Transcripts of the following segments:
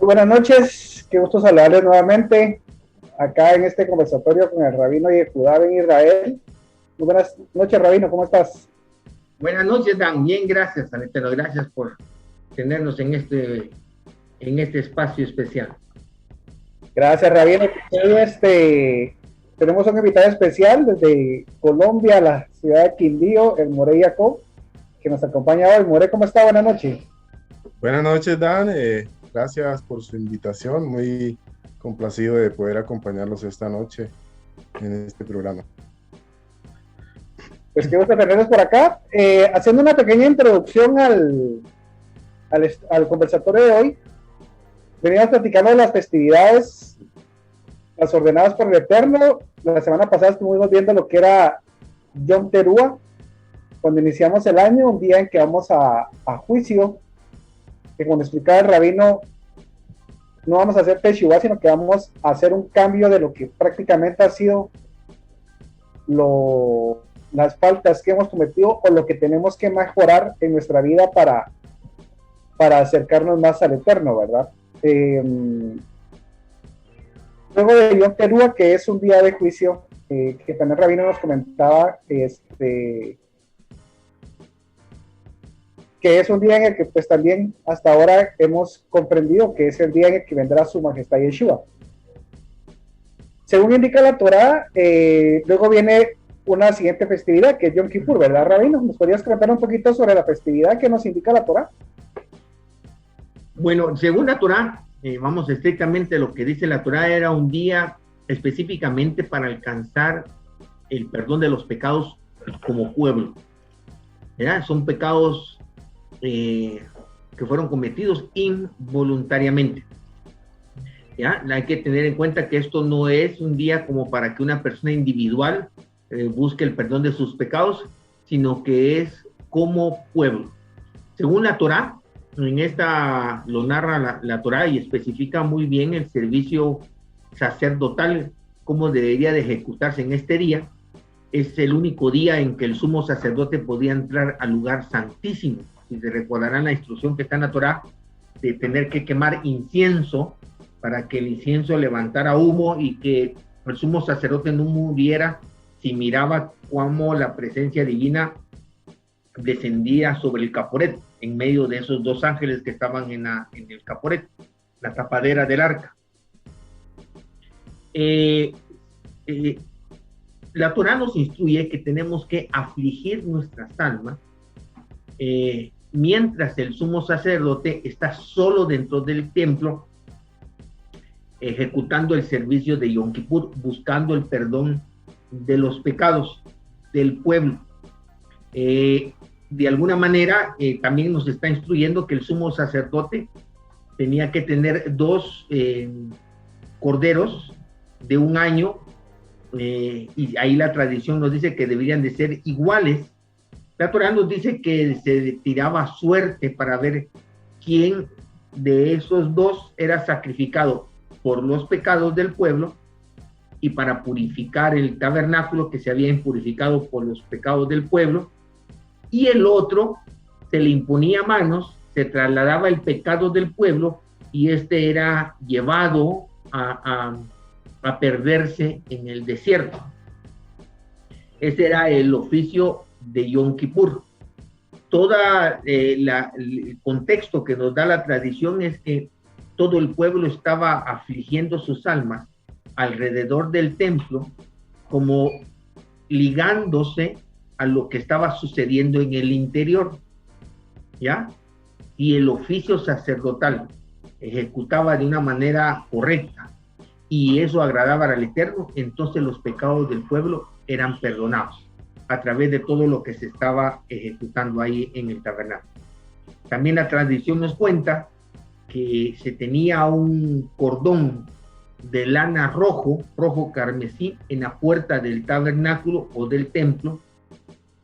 Buenas noches, qué gusto saludarles nuevamente acá en este conversatorio con el Rabino Yehudá Ben Israel. Muy buenas noches, Rabino, ¿cómo estás? Buenas noches, Dan. Bien, gracias, Anetero. Gracias por tenernos en este espacio especial. Gracias, Rabino. Hoy tenemos un invitado especial desde Colombia, la ciudad de Quindío, el More Jacob, que nos acompaña hoy. More, ¿cómo está? Buenas noches. Buenas noches, Dan. Gracias por su invitación. Muy complacido de poder acompañarlos esta noche en este programa. Pues qué gusto tenerlos por acá. Haciendo una pequeña introducción al conversatorio de hoy, veníamos platicando de las festividades, las ordenadas por el Eterno. La semana pasada estuvimos viendo lo que era Yom Teruah, cuando iniciamos el año, un día en que vamos a juicio, que como explicaba el rabino, no vamos a hacer Teshuvah, sino que vamos a hacer un cambio de lo que prácticamente ha sido las faltas que hemos cometido o lo que tenemos que mejorar en nuestra vida para acercarnos más al Eterno, ¿verdad? Luego de Yom Teruah, que es un día de juicio, que también Rabino nos comentaba, que es un día en el que pues también hasta ahora hemos comprendido que es el día en el que vendrá su majestad Yeshua. Según indica la Torá, luego viene una siguiente festividad que es Yom Kippur, ¿verdad, Rabino? ¿Nos podrías comentar un poquito sobre la festividad que nos indica la Torá? Bueno, según la Torá, vamos estrictamente lo que dice la Torá, era un día específicamente para alcanzar el perdón de los pecados como pueblo. ¿Verdad? Son pecados que fueron cometidos involuntariamente. ¿Ya? Hay que tener en cuenta que esto no es un día como para que una persona individual busque el perdón de sus pecados, sino que es como pueblo. Según la Torá, en esta lo narra la Torá y especifica muy bien el servicio sacerdotal, cómo debería de ejecutarse en este día. Es el único día en que el sumo sacerdote podía entrar al lugar santísimo. Si se recordarán la instrucción que está en la Torá de tener que quemar incienso para que el incienso levantara humo y que el sumo sacerdote no muriera si miraba cómo la presencia divina descendía sobre el caporet, en medio de esos dos ángeles que estaban en el caporet, la tapadera del arca. La Torá nos instruye que tenemos que afligir nuestras almas mientras el sumo sacerdote está solo dentro del templo ejecutando el servicio de Yom Kippur, buscando el perdón de los pecados del pueblo. De alguna manera también nos está instruyendo que el sumo sacerdote tenía que tener dos corderos de un año, y ahí la tradición nos dice que deberían de ser iguales. La Torá nos dice que se tiraba suerte para ver quién de esos dos era sacrificado por los pecados del pueblo y para purificar el tabernáculo que se había impurificado por los pecados del pueblo, y el otro se le imponía manos, se trasladaba el pecado del pueblo y este era llevado a perderse en el desierto. Ese era el oficio de Yom Kippur. El contexto que nos da la tradición es que todo el pueblo estaba afligiendo sus almas alrededor del templo, como ligándose a lo que estaba sucediendo en el interior, ¿ya? Y el oficio sacerdotal ejecutaba de una manera correcta y eso agradaba al Eterno, entonces los pecados del pueblo eran perdonados a través de todo lo que se estaba ejecutando ahí en el tabernáculo. También la tradición nos cuenta que se tenía un cordón de lana rojo carmesí en la puerta del tabernáculo o del templo,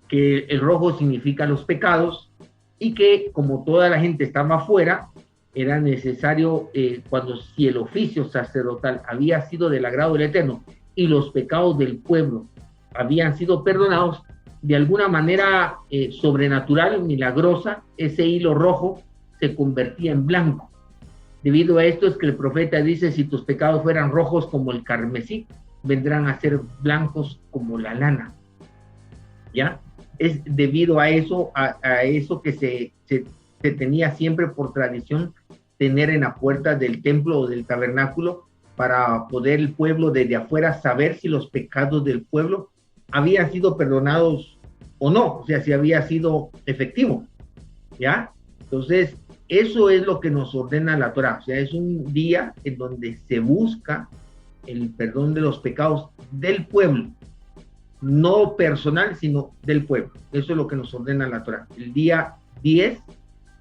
que el rojo significa los pecados, y que como toda la gente estaba afuera, era necesario, si el oficio sacerdotal había sido del agrado del Eterno y los pecados del pueblo habían sido perdonados, de alguna manera sobrenatural, milagrosa, ese hilo rojo se convertía en blanco. Debido a esto es que el profeta dice, si tus pecados fueran rojos como el carmesí, vendrán a ser blancos como la lana. ¿Ya? Es debido a eso, a eso que se tenía siempre por tradición tener en la puerta del templo o del tabernáculo para poder el pueblo desde afuera saber si los pecados del pueblo habían sido perdonados o no, o sea, si había sido efectivo, ¿ya? Entonces, eso es lo que nos ordena la Torá, o sea, es un día en donde se busca el perdón de los pecados del pueblo, no personal, sino del pueblo. Eso es lo que nos ordena la Torá. El día 10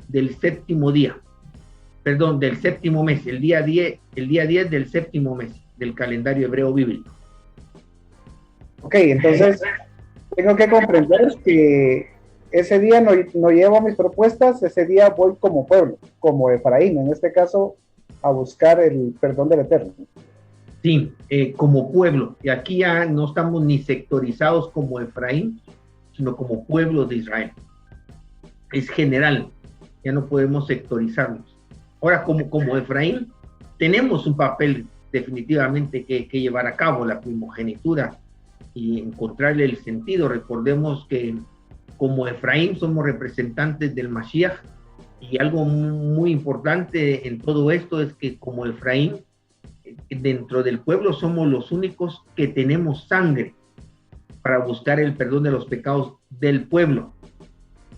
del séptimo día, perdón, del séptimo mes, el día 10 del séptimo mes del calendario hebreo bíblico. Ok, entonces tengo que comprender que ese día no llevo mis propuestas, ese día voy como pueblo, como Efraín, en este caso, a buscar el perdón del Eterno. Sí, como pueblo, y aquí ya no estamos ni sectorizados como Efraín, sino como pueblo de Israel. Es general, ya no podemos sectorizarnos. Ahora, como Efraín, tenemos un papel definitivamente que llevar a cabo, la primogenitura, y encontrarle el sentido. Recordemos que como Efraín somos representantes del Mashiach, y algo muy importante en todo esto es que como Efraín, dentro del pueblo somos los únicos que tenemos sangre para buscar el perdón de los pecados del pueblo.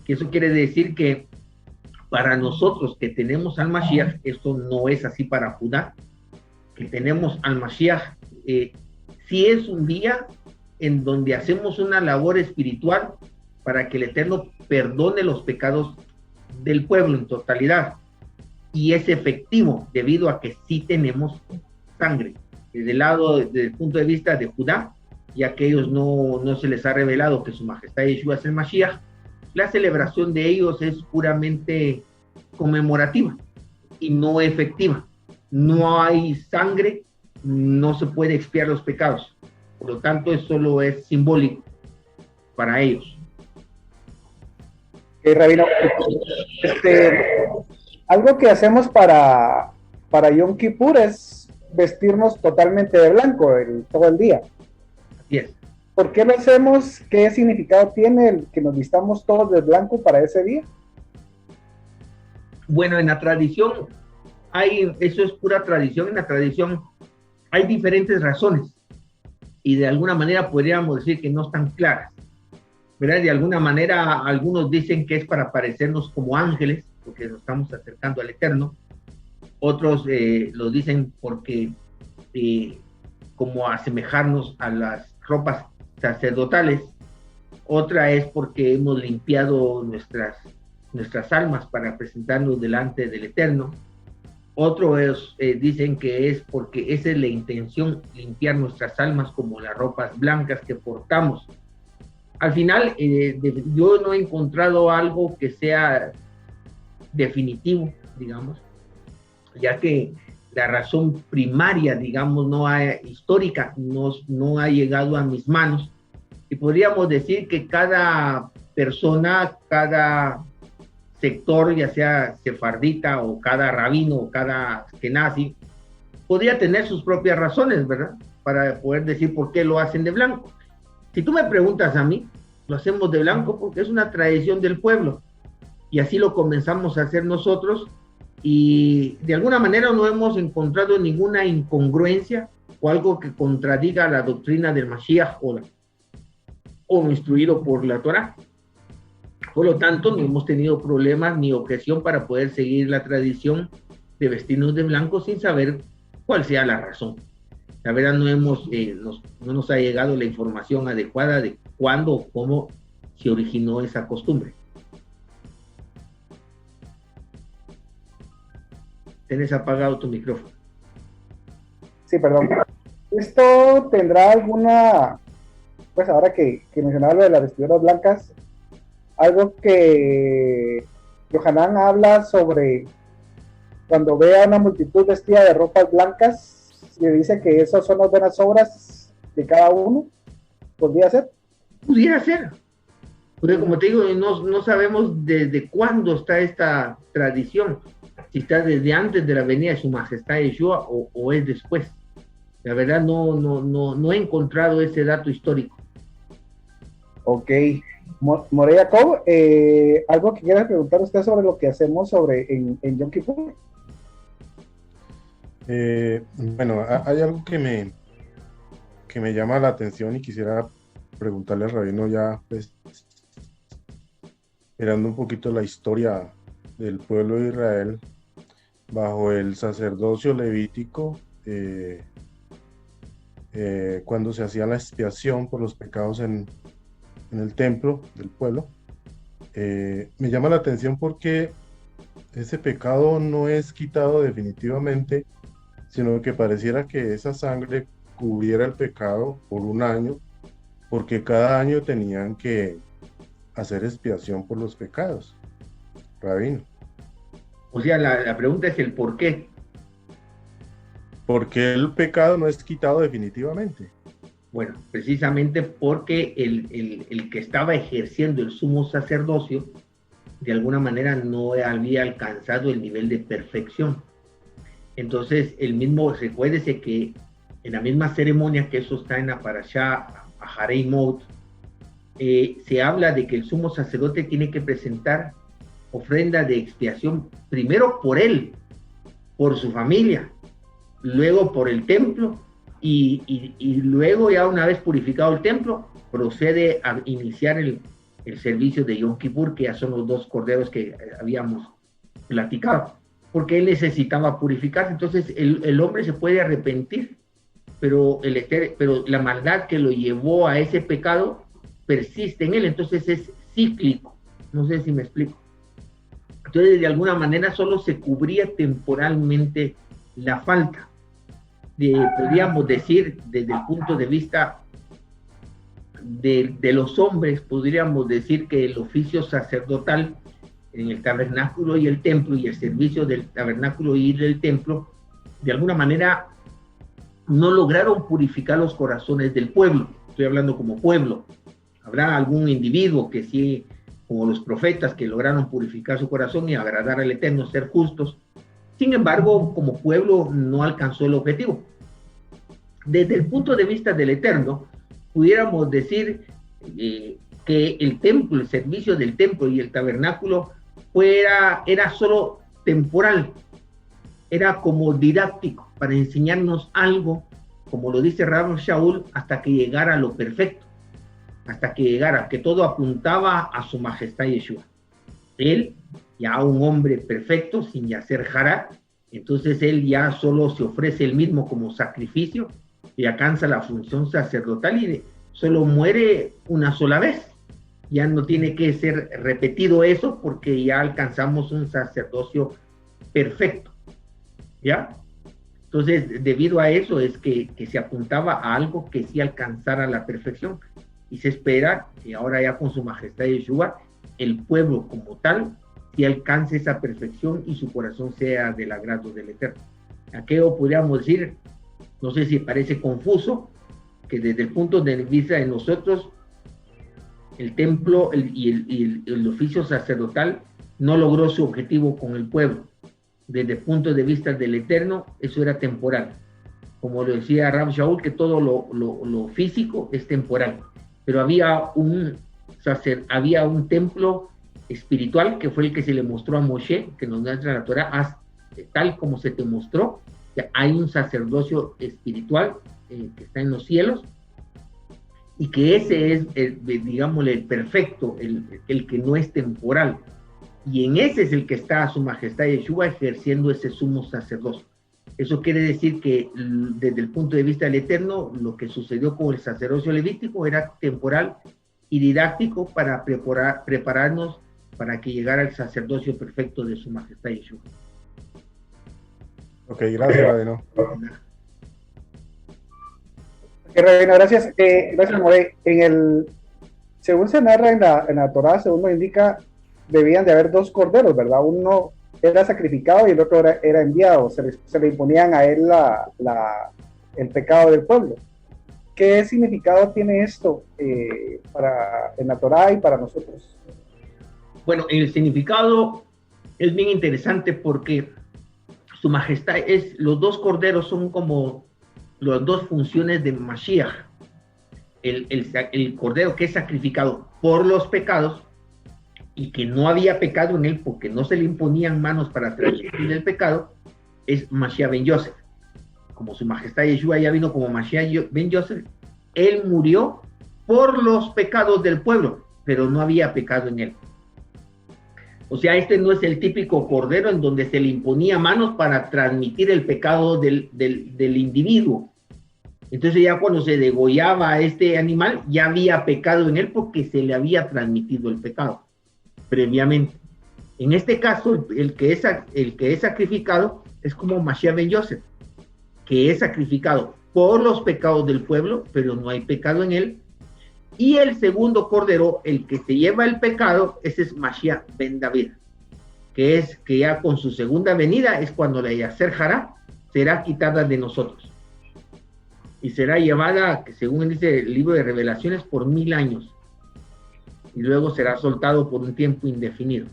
Que eso quiere decir que para nosotros que tenemos al Mashiach, esto no es así para Judá, que tenemos al Mashiach, sí es un día en donde hacemos una labor espiritual para que el Eterno perdone los pecados del pueblo en totalidad. Y es efectivo debido a que sí tenemos sangre. Desde el lado, desde el punto de vista de Judá, ya que ellos no se les ha revelado que su majestad Yeshua es el Mashiach, la celebración de ellos es puramente conmemorativa y no efectiva. No hay sangre, no se puede expiar los pecados. Por lo tanto, eso solo es simbólico para ellos. Rabino, algo que hacemos para Yom Kippur es vestirnos totalmente de blanco todo el día. Así es. ¿Por qué lo hacemos? ¿Qué significado tiene el que nos vistamos todos de blanco para ese día? Bueno, en la tradición, eso es pura tradición, en la tradición hay diferentes razones y de alguna manera podríamos decir que no están claras, ¿verdad? De alguna manera algunos dicen que es para parecernos como ángeles, porque nos estamos acercando al Eterno, otros lo dicen porque como asemejarnos a las ropas sacerdotales, otra es porque hemos limpiado nuestras almas para presentarnos delante del Eterno, otro es, dicen que es porque esa es la intención, limpiar nuestras almas como las ropas blancas que portamos. Al final, yo no he encontrado algo que sea definitivo, digamos, ya que la razón primaria, digamos, histórica, no ha llegado a mis manos. Y podríamos decir que cada persona, cada sector, ya sea sefardita o cada rabino o cada askenazi, podría tener sus propias razones, ¿verdad? Para poder decir por qué lo hacen de blanco. Si tú me preguntas a mí, lo hacemos de blanco porque es una tradición del pueblo y así lo comenzamos a hacer nosotros y de alguna manera no hemos encontrado ninguna incongruencia o algo que contradiga la doctrina del Mashiach o instruido por la Torá. Por lo tanto, no hemos tenido problemas ni objeción para poder seguir la tradición de vestirnos de blanco sin saber cuál sea la razón. La verdad no nos ha llegado la información adecuada de cuándo o cómo se originó esa costumbre. Tienes apagado tu micrófono. Sí, perdón. ¿Esto tendrá alguna, pues ahora que mencionaba lo de las vestiduras blancas, algo que Yohanan habla sobre cuando ve a una multitud vestida de ropas blancas, le dice que esas son las buenas obras de cada uno? ¿Podría ser? Pudiera ser. Porque como te digo, no sabemos desde cuándo está esta tradición. si está desde antes de la venida de Su Majestad Yeshua o es después. La verdad no he encontrado ese dato histórico. Ok. Morey Jacob, ¿algo que quiera preguntar usted sobre lo que hacemos en Yom Kippur? Bueno, hay algo que me llama la atención y quisiera preguntarle al rabino ya, pues, mirando un poquito la historia del pueblo de Israel bajo el sacerdocio levítico, cuando se hacía la expiación por los pecados en el templo del pueblo. Me llama la atención porque ese pecado no es quitado definitivamente, sino que pareciera que esa sangre cubriera el pecado por un año, porque cada año tenían que hacer expiación por los pecados. Rabino. O sea, la pregunta es el por qué. ¿Por qué el pecado no es quitado definitivamente? Bueno, precisamente porque el que estaba ejerciendo el sumo sacerdocio, de alguna manera no había alcanzado el nivel de perfección. Entonces, recuérdese que en la misma ceremonia, que eso está en la Parashá Aharei Mot, se habla de que el sumo sacerdote tiene que presentar ofrenda de expiación, primero por él, por su familia, luego por el templo, y luego, ya una vez purificado el templo, procede a iniciar el servicio de Yom Kippur, que ya son los 2 corderos que habíamos platicado, porque él necesitaba purificarse. Entonces el hombre se puede arrepentir, pero la maldad que lo llevó a ese pecado persiste en él, entonces es cíclico. No sé si me explico. Entonces, de alguna manera solo se cubría temporalmente la falta. Podríamos decir, desde el punto de vista de los hombres, podríamos decir que el oficio sacerdotal en el tabernáculo y el templo, y el servicio del tabernáculo y del templo, de alguna manera no lograron purificar los corazones del pueblo. Estoy hablando como pueblo. Habrá algún individuo que sí, como los profetas, que lograron purificar su corazón y agradar al Eterno, ser justos. Sin embargo, como pueblo no alcanzó el objetivo. Desde el punto de vista del Eterno, pudiéramos decir que el templo, el servicio del templo y el tabernáculo era solo temporal, era como didáctico, para enseñarnos algo, como lo dice Rab Shaul, hasta que llegara a lo perfecto, hasta que llegara, que todo apuntaba a Su Majestad Yeshua. Él, ya un hombre perfecto, sin hacer jara, entonces él ya solo se ofrece él mismo como sacrificio y alcanza la función sacerdotal y solo muere una sola vez. Ya no tiene que ser repetido eso porque ya alcanzamos un sacerdocio perfecto, ¿ya? Entonces, debido a eso es que se apuntaba a algo que sí alcanzara la perfección, y se espera que ahora ya con Su Majestad Yeshua, el pueblo como tal, sí alcance esa perfección y su corazón sea del agrado del Eterno. Aquello podríamos decir, no sé si parece confuso, que desde el punto de vista de nosotros, el templo y el oficio sacerdotal no logró su objetivo con el pueblo. Desde el punto de vista del Eterno, eso era temporal. Como lo decía Rab Shaul, que todo lo físico es temporal. Pero había un templo espiritual que fue el que se le mostró a Moshe, que nos muestra la Torah, tal como se te mostró, que hay un sacerdocio espiritual que está en los cielos, y que ese es, digámosle, el perfecto, el que no es temporal. Y en ese es el que está Su Majestad Yeshua ejerciendo ese sumo sacerdocio. Eso quiere decir que desde el punto de vista del Eterno, lo que sucedió con el sacerdocio levítico era temporal y didáctico para prepararnos para que llegara el sacerdocio perfecto de Su Majestad Yeshua. Ok, gracias, Rabino. Rabino, gracias. Gracias, Morey. Según se narra en la Torá, según nos indica, debían de haber 2 corderos, ¿verdad? Uno era sacrificado y el otro era enviado. Se le imponían a él el pecado del pueblo. ¿Qué significado tiene esto en la Torá y para nosotros? Bueno, el significado es bien interesante porque Su majestad los dos corderos son como las dos funciones de Mashiach. El cordero que es sacrificado por los pecados y que no había pecado en él porque no se le imponían manos para transmitir el pecado, es Mashiach ben Yosef. Como su majestad Yeshua ya vino como Mashiach ben Yosef, él murió por los pecados del pueblo, pero no había pecado en él. O sea, este no es el típico cordero en donde se le imponía manos para transmitir el pecado del individuo. Entonces ya cuando se degollaba a este animal, ya había pecado en él porque se le había transmitido el pecado previamente. En este caso, el que es sacrificado es como Mashiach ben Yosef, que es sacrificado por los pecados del pueblo, pero no hay pecado en él. Y el segundo cordero, el que se lleva el pecado, ese es Mashiach ben David, que ya con su segunda venida es cuando la Yaser Hará será quitada de nosotros. Y será llevada, según dice el libro de Revelaciones, por 1000 años. Y luego será soltado por un tiempo indefinido.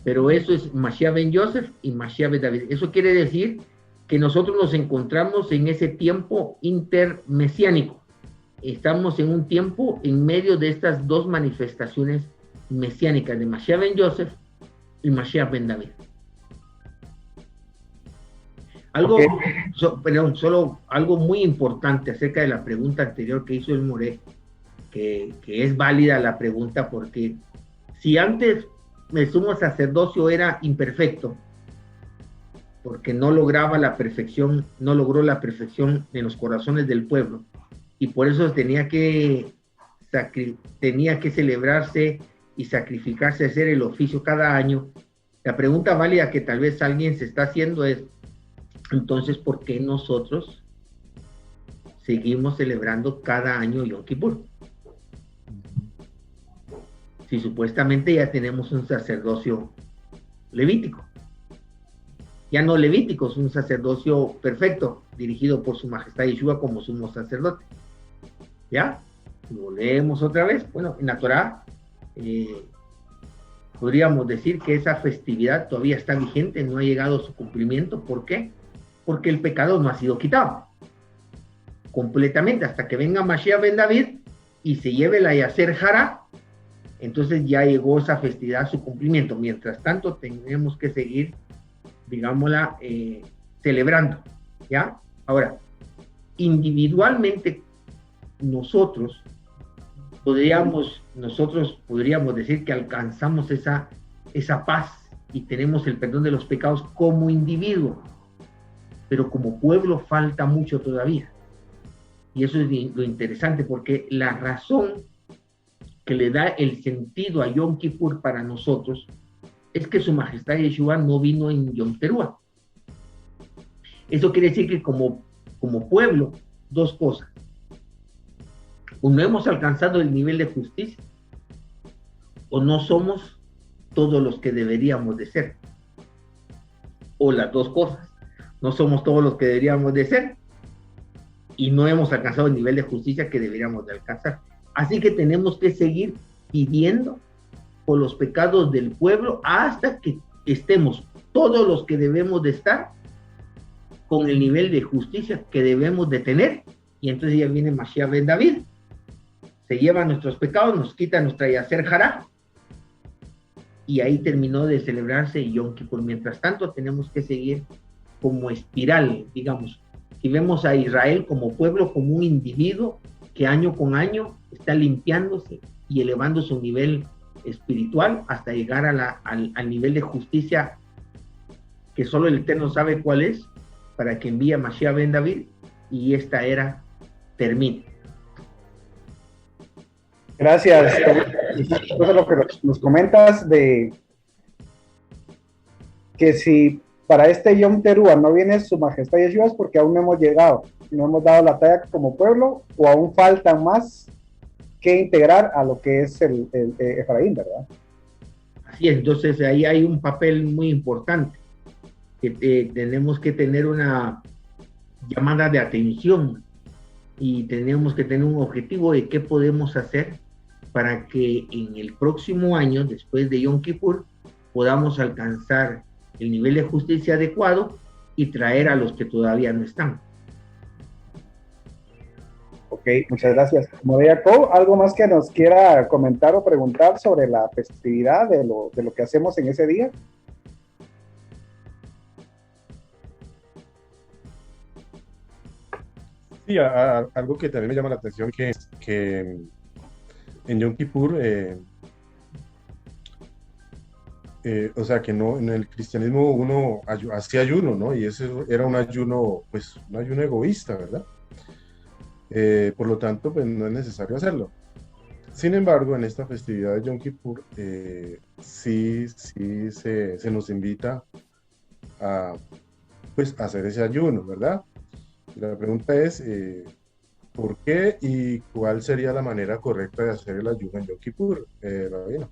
Pero eso es Mashiach ben Yosef y Mashiach ben David. Eso quiere decir que nosotros nos encontramos en ese tiempo intermesiánico. Estamos en un tiempo en medio de estas dos manifestaciones mesiánicas de Mashiach ben Yosef y Mashiach ben David. Solo algo muy importante acerca de la pregunta anterior que hizo el Moré, que es válida la pregunta, porque si antes el sumo sacerdocio era imperfecto, porque no logró la perfección en los corazones del pueblo, y por eso tenía que celebrarse y sacrificarse, hacer el oficio cada año. La pregunta válida que tal vez alguien se está haciendo es, entonces, ¿por qué nosotros seguimos celebrando cada año Yom Kippur? Si supuestamente ya tenemos un sacerdocio levítico. Ya no levítico, es un sacerdocio perfecto, dirigido por su majestad Yeshua como sumo sacerdote. ¿Ya? Lo leemos otra vez. Bueno, en la Torá podríamos decir que esa festividad todavía está vigente, no ha llegado a su cumplimiento. ¿Por qué? Porque el pecado no ha sido quitado completamente hasta que venga Mashiach ben David y se lleve la Yaser Hará. Entonces ya llegó esa festividad a su cumplimiento. Mientras tanto, tenemos que seguir, digámosla, celebrando, ¿ya? Ahora, individualmente, nosotros podríamos decir que alcanzamos esa paz y tenemos el perdón de los pecados como individuo, pero como pueblo falta mucho todavía. Y eso es lo interesante, porque la razón que le da el sentido a Yom Kippur para nosotros es que su majestad Yeshua no vino en Yom Teruah. Eso quiere decir que como pueblo, dos cosas. O no hemos alcanzado el nivel de justicia, o no somos todos los que deberíamos de ser. O las dos cosas. No somos todos los que deberíamos de ser, y no hemos alcanzado el nivel de justicia que deberíamos de alcanzar. Así que tenemos que seguir pidiendo por los pecados del pueblo hasta que estemos todos los que debemos de estar con el nivel de justicia que debemos de tener. Y entonces ya viene Mashiach ben David, se lleva nuestros pecados, nos quita nuestra Yaser Hará, y ahí terminó de celebrarse Yom Kippur. Mientras tanto, tenemos que seguir como espiral, digamos. Si vemos a Israel como pueblo, como un individuo que año con año está limpiándose y elevando su nivel espiritual hasta llegar al nivel de justicia que solo el Eterno sabe cuál es, para que envíe a Mashiach ben David y esta era termine. Gracias. Eso es lo que nos comentas de que si para este Yom Teruah no viene su majestad Yeshua es porque aún no hemos llegado, no hemos dado la talla como pueblo, o aún faltan más que integrar a lo que es el Efraín, ¿verdad? Así es, entonces ahí hay un papel muy importante, que tenemos que tener una llamada de atención y tenemos que tener un objetivo de qué podemos hacer para que en el próximo año, después de Yom Kippur, podamos alcanzar el nivel de justicia adecuado y traer a los que todavía no están. Ok, muchas gracias. Moderaco, ¿algo más que nos quiera comentar o preguntar sobre la festividad de lo que hacemos en ese día? Sí, algo que también me llama la atención que en Yom Kippur, o sea, que no, en el cristianismo uno hacía ayuno, ¿no? Y ese era un ayuno, pues, un ayuno egoísta, ¿verdad? Por lo tanto, pues no es necesario hacerlo. Sin embargo, en esta festividad de Yom Kippur, sí se nos invita a, pues, a hacer ese ayuno, ¿verdad? Y la pregunta es, ¿por qué y cuál sería la manera correcta de hacer el ayuno en Yom Kippur, Rabino?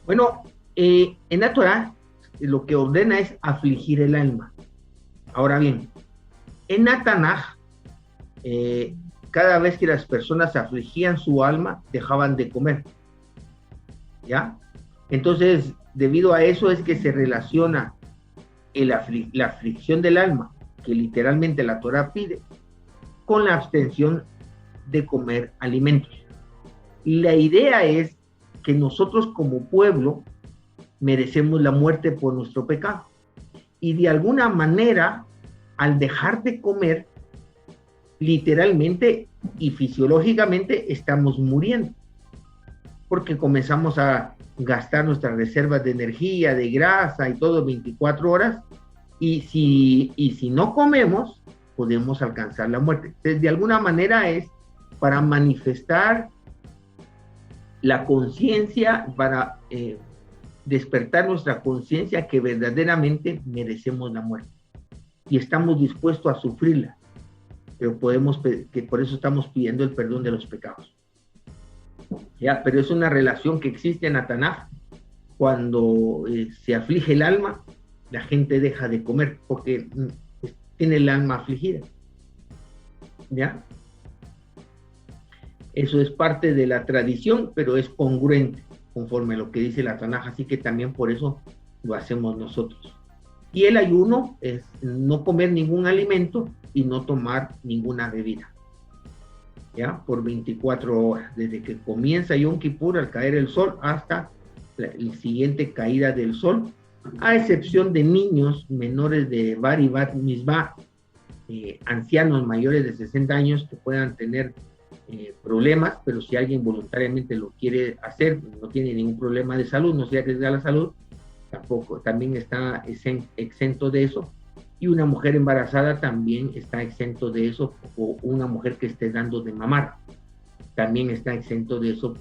Bueno, en la Torah lo que ordena es afligir el alma. Ahora bien, en la Tanaj, cada vez que las personas afligían su alma, dejaban de comer. ¿Ya? Entonces, debido a eso es que se relaciona la aflicción del alma, que literalmente la Torah pide, con la abstención de comer alimentos. Y la idea es que nosotros como pueblo merecemos la muerte por nuestro pecado. Y de alguna manera, al dejar de comer, literalmente y fisiológicamente estamos muriendo. Porque comenzamos a gastar nuestras reservas de energía, de grasa y todo 24 horas. Y si no comemos, podemos alcanzar la muerte. Entonces, de alguna manera es para manifestar la conciencia, para despertar nuestra conciencia que verdaderamente merecemos la muerte y estamos dispuestos a sufrirla, pero que por eso estamos pidiendo el perdón de los pecados. ¿Ya? Pero es una relación que existe en la Tanaj. Cuando se aflige el alma, la gente deja de comer porque tiene el alma afligida. ¿Ya? Eso es parte de la tradición, pero es congruente conforme a lo que dice la Tanaj, así que también por eso lo hacemos nosotros. Y el ayuno es no comer ningún alimento y no tomar ninguna bebida, ¿ya? Por 24 horas, desde que comienza Yom Kippur al caer el sol hasta la siguiente caída del sol, a excepción de niños menores de Bar y Bat Mizvah, ancianos mayores de 60 años que puedan tener problemas, pero si alguien voluntariamente lo quiere hacer, no tiene ningún problema de salud, no se arriesga la salud, tampoco, también está exento de eso. Y una mujer embarazada también está exento de eso, o una mujer que esté dando de mamar también está exento de eso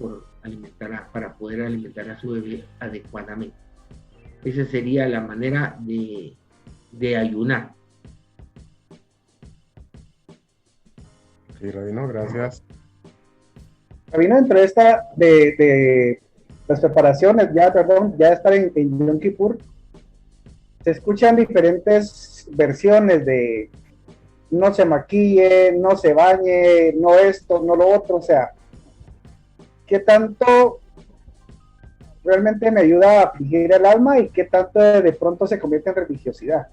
para poder alimentar a su bebé adecuadamente. Esa sería la manera de ayunar. Sí, Rabino, gracias. Rabino, entre esta de las preparaciones, ya estar en Yom Kippur, se escuchan diferentes versiones de no se maquille, no se bañe, no esto, no lo otro, o sea, ¿qué tanto realmente me ayuda a afligir el alma y qué tanto de pronto se convierte en religiosidad?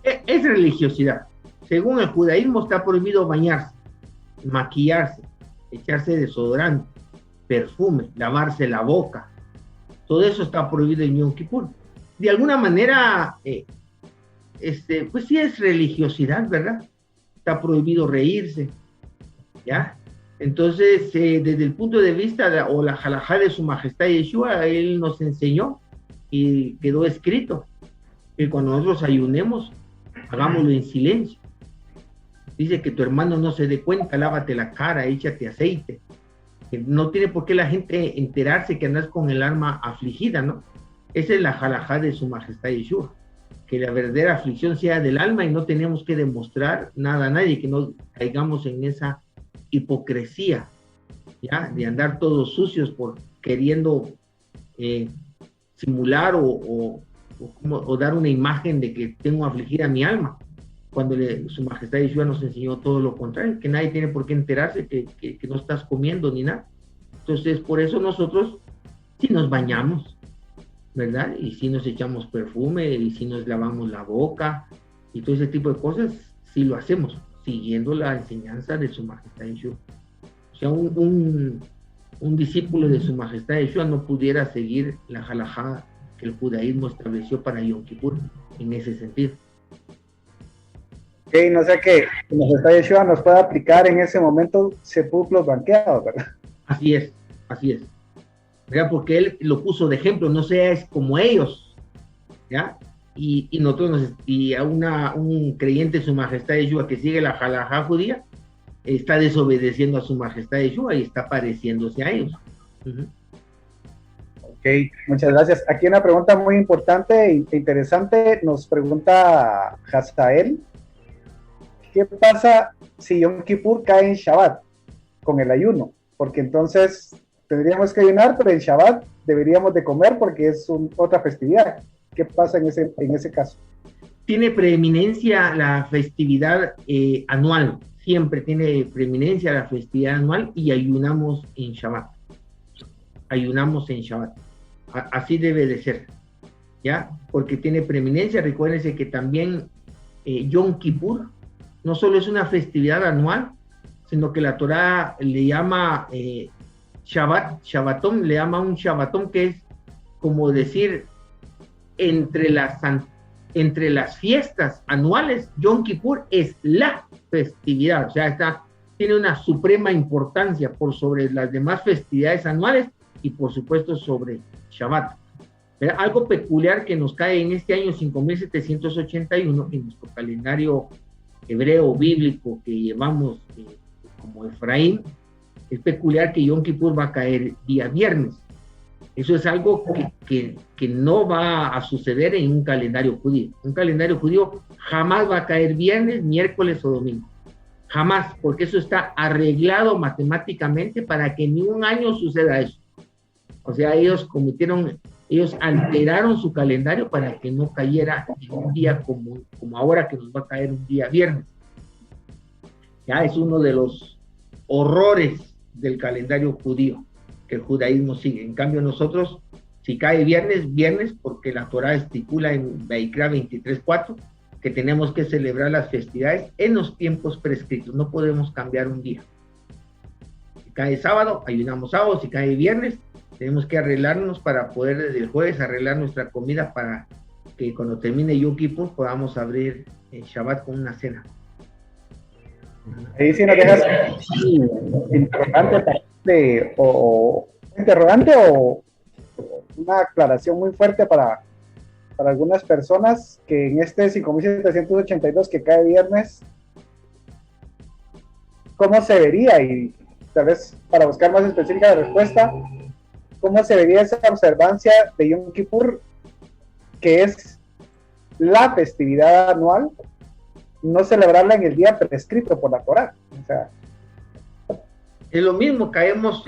Es religiosidad. Según el judaísmo está prohibido bañarse, maquillarse, echarse desodorante, perfume, lavarse la boca. Todo eso está prohibido en Yom Kippur. De alguna manera, pues sí es religiosidad, ¿verdad? Está prohibido reírse, ¿ya? Entonces, desde el punto de vista o la halajá de su majestad Yeshua, él nos enseñó y quedó escrito que cuando nosotros ayunemos, hagámoslo en silencio. Dice que tu hermano no se dé cuenta, lávate la cara, échate aceite. Que no tiene por qué la gente enterarse que andas con el alma afligida, ¿no? Esa es la halajá de su majestad Yeshua. Que la verdadera aflicción sea del alma y no tenemos que demostrar nada a nadie, que no caigamos en esa hipocresía, ¿ya? De andar todos sucios por queriendo simular o dar una imagen de que tengo afligida mi alma, cuando su majestad Yeshua nos enseñó todo lo contrario, que nadie tiene por qué enterarse que no estás comiendo ni nada. Entonces, por eso nosotros sí nos bañamos, ¿verdad? Y sí nos echamos perfume, y sí nos lavamos la boca, y todo ese tipo de cosas, sí lo hacemos, siguiendo la enseñanza de Su Majestad Yeshua. O sea, un discípulo de Su Majestad Yeshua no pudiera seguir la halajá que el judaísmo estableció para Yom Kippur en ese sentido. Ok, no sé qué Majestad Yeshua nos puede aplicar en ese momento sepulcros blanqueados, ¿verdad? Así es, ¿verdad? Porque él lo puso de ejemplo, no seas como ellos, ¿ya? Y nosotros, y a un creyente de Su Majestad Yeshua que sigue la halajá judía, está desobedeciendo a Su Majestad Yeshua y está pareciéndose a ellos. Ok, muchas gracias. Aquí una pregunta muy importante e interesante. Nos pregunta Hazael, ¿qué pasa si Yom Kippur cae en Shabbat con el ayuno? Porque entonces tendríamos que ayunar, pero en Shabbat deberíamos de comer porque es otra festividad. ¿Qué pasa en ese caso? Tiene preeminencia la festividad anual, siempre tiene preeminencia la festividad anual y ayunamos en Shabbat. Así debe de ser, ¿ya? Porque tiene preeminencia. Recuérdense que también Yom Kippur no solo es una festividad anual, sino que la Torá le llama Shabbatón, le llama un Shabbatón que es como decir entre las fiestas anuales, Yom Kippur es la festividad, o sea, tiene una suprema importancia por sobre las demás festividades anuales y por supuesto sobre Shabbat. Pero algo peculiar que nos cae en este año 5781 en nuestro calendario hebreo bíblico que llevamos como Efraín, es peculiar que Yom Kippur va a caer día viernes. Eso es algo que no va a suceder en un calendario judío. Un calendario judío jamás va a caer viernes, miércoles o domingo. Jamás, porque eso está arreglado matemáticamente para que ni un año suceda eso. O sea, ellos alteraron su calendario para que no cayera en un día como ahora que nos va a caer un día viernes. Ya es uno de los horrores del calendario judío que el judaísmo sigue. En cambio nosotros, si cae viernes, porque la Torá estipula en Vaikra 23:4 que tenemos que celebrar las festividades en los tiempos prescritos, no podemos cambiar un día. Si cae sábado, ayunamos sábado. Si cae viernes, tenemos que arreglarnos para poder desde el jueves arreglar nuestra comida para que cuando termine Yom Kippur podamos abrir el Shabbat con una cena. Ahí sí nos dejas interrogante o una aclaración muy fuerte para algunas personas que en este 5782 que cae viernes, ¿cómo se vería? Y tal vez para buscar más específica la respuesta, ¿cómo se vería esa observancia de Yom Kippur, que es la festividad anual, no celebrarla en el día prescrito por la Torá? O sea, es lo mismo, caemos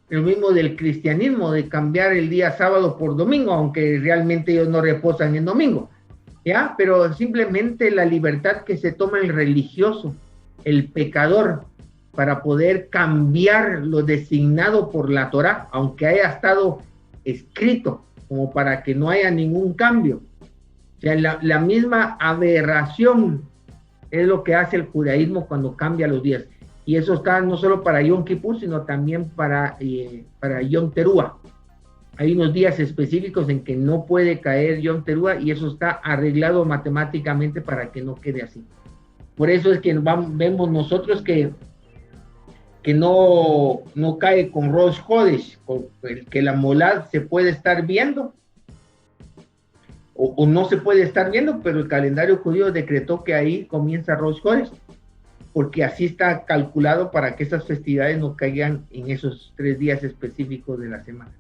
lo mismo del cristianismo, de cambiar el día sábado por domingo, aunque realmente ellos no reposan en domingo, ¿ya? Pero simplemente la libertad que se toma el religioso, el pecador, para poder cambiar lo designado por la Torá, aunque haya estado escrito, como para que no haya ningún cambio. O sea, la misma aberración es lo que hace el judaísmo cuando cambia los días. Y eso está no solo para Yom Kippur, sino también para Yom Teruah. Hay unos días específicos en que no puede caer Yom Teruah y eso está arreglado matemáticamente para que no quede así. Por eso es que vemos nosotros que no cae con Rosh Chodesh, que la molad se puede estar viendo o no se puede estar viendo, pero el calendario judío decretó que ahí comienza Rosh Chodesh, porque así está calculado para que esas festividades no caigan en esos 3 días específicos de la semana.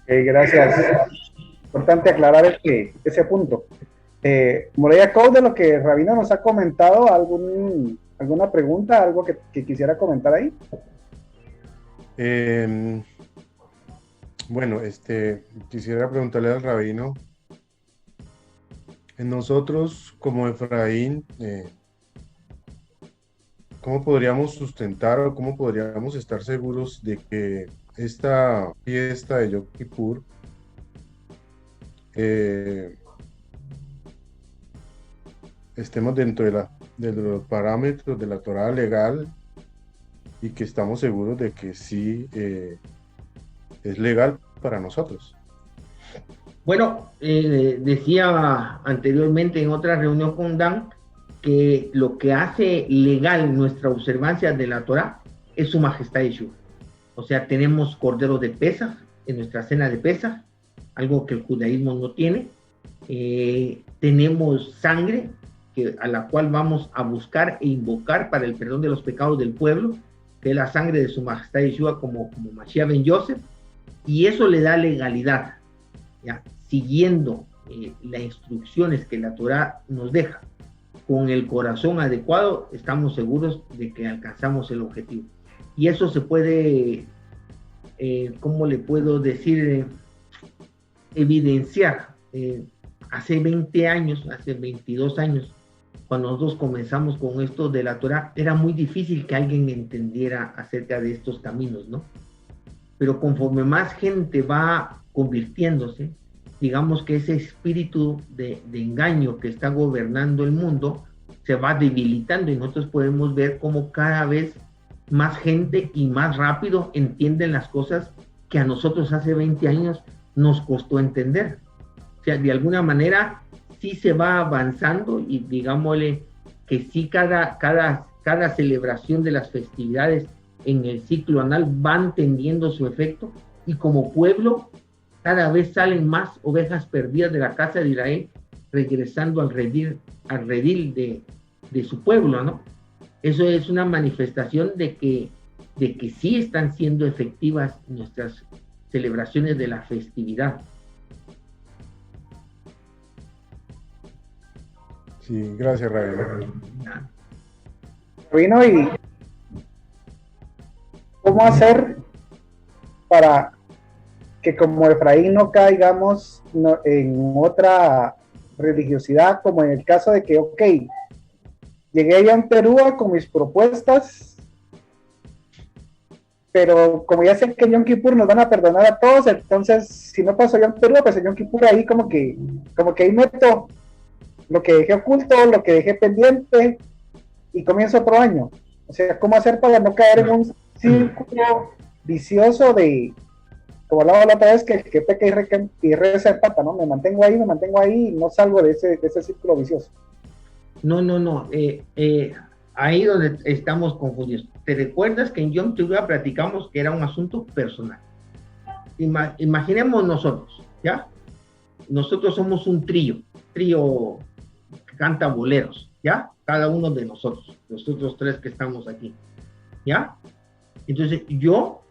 Gracias. Importante aclarar ese punto. Moreira Code, de lo que Rabino nos ha comentado, ¿alguna pregunta, algo que quisiera comentar ahí? Bueno, quisiera preguntarle al Rabino, nosotros como Efraín, ¿cómo podríamos sustentar o cómo podríamos estar seguros de que esta fiesta de Yom Kippur estemos dentro de los parámetros de la Torá legal y que estamos seguros de que sí es legal para nosotros. Bueno, decía anteriormente en otra reunión con Dan que lo que hace legal nuestra observancia de la Torá es su majestad Yeshua. O sea, tenemos cordero de Pesaj en nuestra cena de Pesaj, algo que el judaísmo no tiene. Tenemos sangre a la cual vamos a buscar e invocar para el perdón de los pecados del pueblo, que es la sangre de su majestad Yeshua como Mashiach ben Yosef, y eso le da legalidad, ¿ya? Siguiendo las instrucciones que la Torá nos deja, con el corazón adecuado, estamos seguros de que alcanzamos el objetivo. Y eso se puede, ¿cómo le puedo decir? Evidenciar. Hace 20 años, hace 22 años, cuando nosotros comenzamos con esto de la Torá, era muy difícil que alguien entendiera acerca de estos caminos, ¿no? Pero conforme más gente va convirtiéndose, digamos que ese espíritu de engaño que está gobernando el mundo se va debilitando y nosotros podemos ver cómo cada vez más gente y más rápido entienden las cosas que a nosotros hace 20 años nos costó entender. O sea, de alguna manera sí se va avanzando y digámosle que sí cada celebración de las festividades en el ciclo anual van teniendo su efecto y como pueblo cada vez salen más ovejas perdidas de la casa de Israel regresando al redil de su pueblo, ¿no? Eso es una manifestación de que sí están siendo efectivas nuestras celebraciones de la festividad. Sí, gracias, Rabino. Rabino, ¿y cómo hacer para que como Efraín no caigamos en otra religiosidad, como en el caso de que, ok, llegué a Yom Teruah con mis propuestas, pero como ya sé que en Yom Kippur nos van a perdonar a todos, entonces si no paso Yom Teruah, pues en Yom Kippur ahí como que ahí meto lo que dejé oculto, lo que dejé pendiente y comienzo otro año. O sea, ¿cómo hacer para no caer en un círculo vicioso de, como hablaba la otra vez, que peca y reza empata, ¿no? Me mantengo ahí y no salgo de ese círculo vicioso. No. Ahí donde estamos confundidos. ¿Te recuerdas que en Yom Teruah platicamos que era un asunto personal? Imaginemos nosotros, ¿ya? Nosotros somos un trío que canta boleros, ¿ya? Cada uno de nosotros tres que estamos aquí, ¿ya? Entonces yo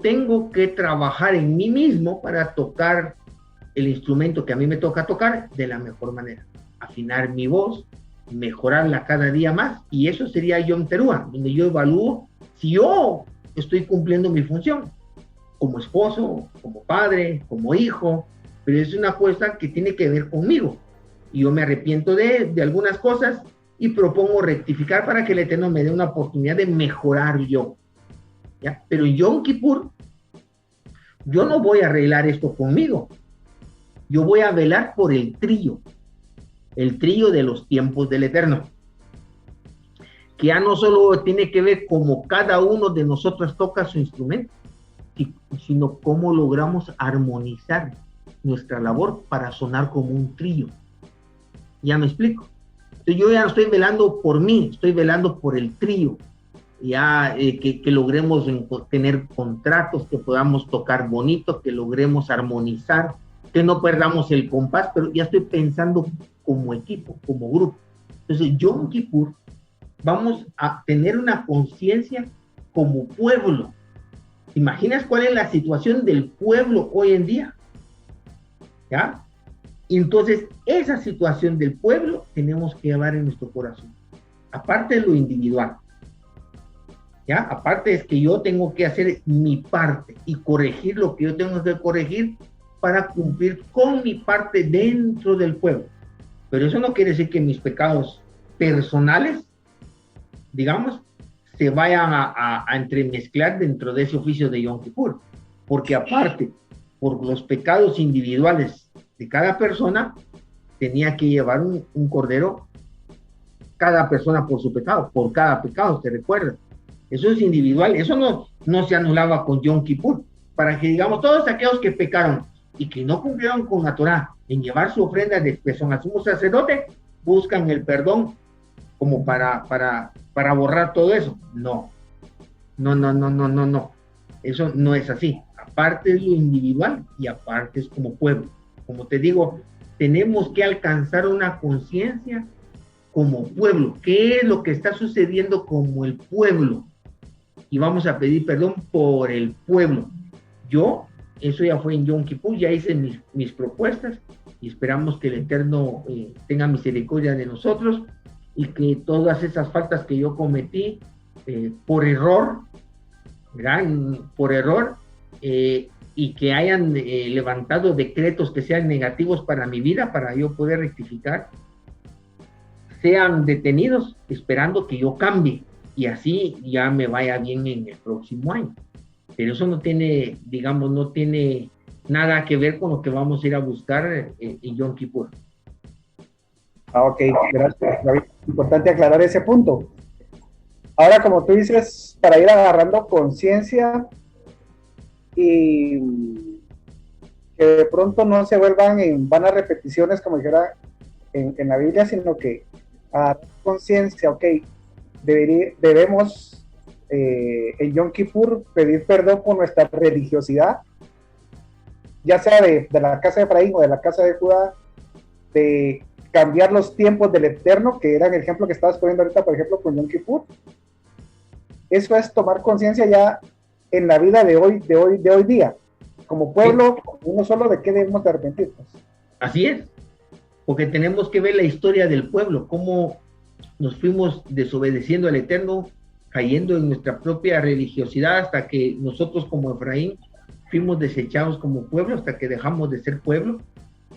tengo que trabajar en mí mismo para tocar el instrumento que a mí me toca tocar de la mejor manera, afinar mi voz, mejorarla cada día más, y eso sería Yom Teruah, donde yo evalúo si yo estoy cumpliendo mi función como esposo, como padre, como hijo, pero es una cosa que tiene que ver conmigo, y yo me arrepiento de algunas cosas y propongo rectificar para que el Eterno me dé una oportunidad de mejorar yo, ¿ya? Pero en Yom Kippur yo no voy a arreglar esto conmigo, yo voy a velar por el trío de los tiempos del Eterno, que ya no solo tiene que ver cómo cada uno de nosotros toca su instrumento, sino cómo logramos armonizar nuestra labor para sonar como un trío. ¿Ya me explico? Entonces yo ya no estoy velando por mí, estoy velando por el trío, ya que logremos tener contratos, que podamos tocar bonito, que logremos armonizar, que no perdamos el compás, pero ya estoy pensando como equipo, como grupo. Entonces, Yom Kippur, vamos a tener una conciencia como pueblo. ¿Te imaginas cuál es la situación del pueblo hoy en día? ¿Ya? Y entonces, esa situación del pueblo tenemos que llevar en nuestro corazón. Aparte de lo individual. ¿Ya? Aparte es que yo tengo que hacer mi parte y corregir lo que yo tengo que corregir para cumplir con mi parte dentro del pueblo. Pero eso no quiere decir que mis pecados personales, digamos, se vayan a entremezclar dentro de ese oficio de Yom Kippur. Porque aparte, por los pecados individuales de cada persona, tenía que llevar un cordero, cada persona por su pecado, por cada pecado, ¿te recuerdas? Eso es individual, eso no se anulaba con Yom Kippur, para que digamos todos aquellos que pecaron y que no cumplieron con la Torah en llevar su ofrenda de expiación al sumo sacerdote, buscan el perdón como para borrar todo eso. No, eso no es así. Aparte es lo individual y aparte es como pueblo. Como te digo, tenemos que alcanzar una conciencia como pueblo. ¿Qué es lo que está sucediendo como el pueblo? Y vamos a pedir perdón por el pueblo. Eso ya fue en Yom Kippur, ya hice mis propuestas y esperamos que el Eterno tenga misericordia de nosotros y que todas esas faltas que yo cometí por error, ¿verdad? Por error, y que hayan levantado decretos que sean negativos para mi vida, para yo poder rectificar, sean detenidos esperando que yo cambie y así ya me vaya bien en el próximo año. Pero eso no tiene nada que ver con lo que vamos a ir a buscar en Yom Kippur. Ok, gracias, David. Importante aclarar ese punto. Ahora, como tú dices, para ir agarrando conciencia y que de pronto no se vuelvan en vanas repeticiones, como dijera en la Biblia, sino que a conciencia, ok, debemos en Yom Kippur pedir perdón por nuestra religiosidad, ya sea de la casa de Efraín o de la casa de Judá, de cambiar los tiempos del Eterno, que era el ejemplo que estabas poniendo ahorita, por ejemplo, con Yom Kippur. Eso es tomar conciencia ya en la vida de hoy día, como pueblo, uno solo, de qué debemos de arrepentirnos. Así es, porque tenemos que ver la historia del pueblo, cómo nos fuimos desobedeciendo al Eterno, cayendo en nuestra propia religiosidad, hasta que nosotros como Efraín fuimos desechados como pueblo, hasta que dejamos de ser pueblo,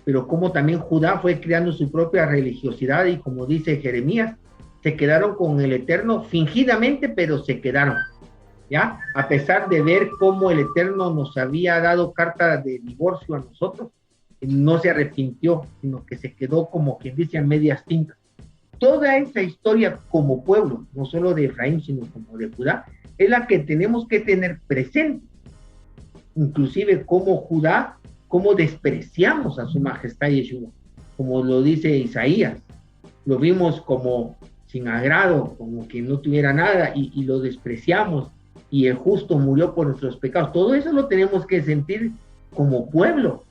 pero como también Judá fue creando su propia religiosidad, y como dice Jeremías, se quedaron con el Eterno fingidamente, pero se quedaron, ¿ya? A pesar de ver cómo el Eterno nos había dado carta de divorcio a nosotros, no se arrepintió, sino que se quedó como quien dice a medias tintas. Toda esa historia como pueblo, no solo de Efraín, sino como de Judá, es la que tenemos que tener presente. Inclusive como Judá, cómo despreciamos a su majestad Yeshua, como lo dice Isaías, lo vimos como sin agrado, como que no tuviera nada, y lo despreciamos, y el justo murió por nuestros pecados. Todo eso lo tenemos que sentir como pueblo,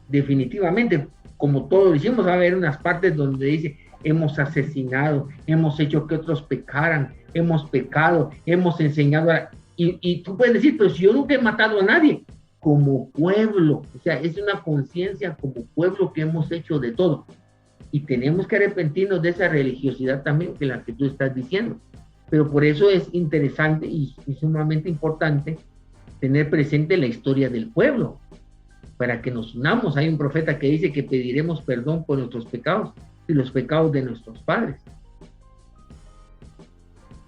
definitivamente. Como todos lo hicimos, va a haber unas partes donde dice, hemos asesinado, hemos hecho que otros pecaran, hemos pecado, hemos enseñado y tú puedes decir, pero si yo nunca he matado a nadie, como pueblo, o sea, es una conciencia como pueblo que hemos hecho de todo, y tenemos que arrepentirnos de esa religiosidad también, que la que tú estás diciendo. Pero por eso es interesante y sumamente importante tener presente la historia del pueblo, para que nos unamos. Hay un profeta que dice que pediremos perdón por nuestros pecados y los pecados de nuestros padres,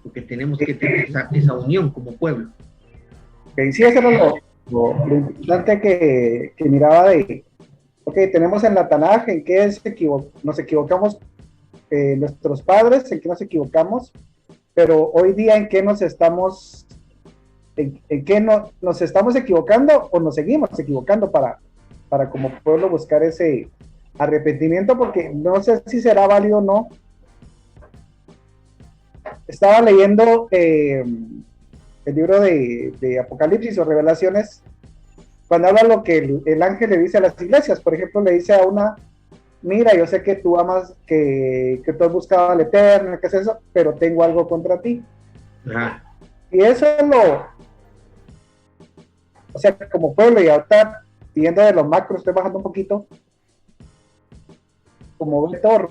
porque tenemos que tener esa unión como pueblo. Sí, eso era lo importante que miraba de, ok, tenemos en la Tanaj en qué nos equivocamos nuestros padres, en qué nos equivocamos, pero hoy día en qué nos estamos nos estamos equivocando o nos seguimos equivocando para como pueblo buscar ese arrepentimiento, porque no sé si será válido o no. Estaba leyendo el libro de Apocalipsis o Revelaciones, cuando habla lo que el ángel le dice a las iglesias. Por ejemplo, le dice a una, mira, yo sé que tú amas, que tú has buscado al Eterno, ¿qué es eso? Pero tengo algo contra ti. Ajá. Y eso es o sea, como pueblo, y ahorita viendo de lo macro, estoy bajando un poquito, como Betor,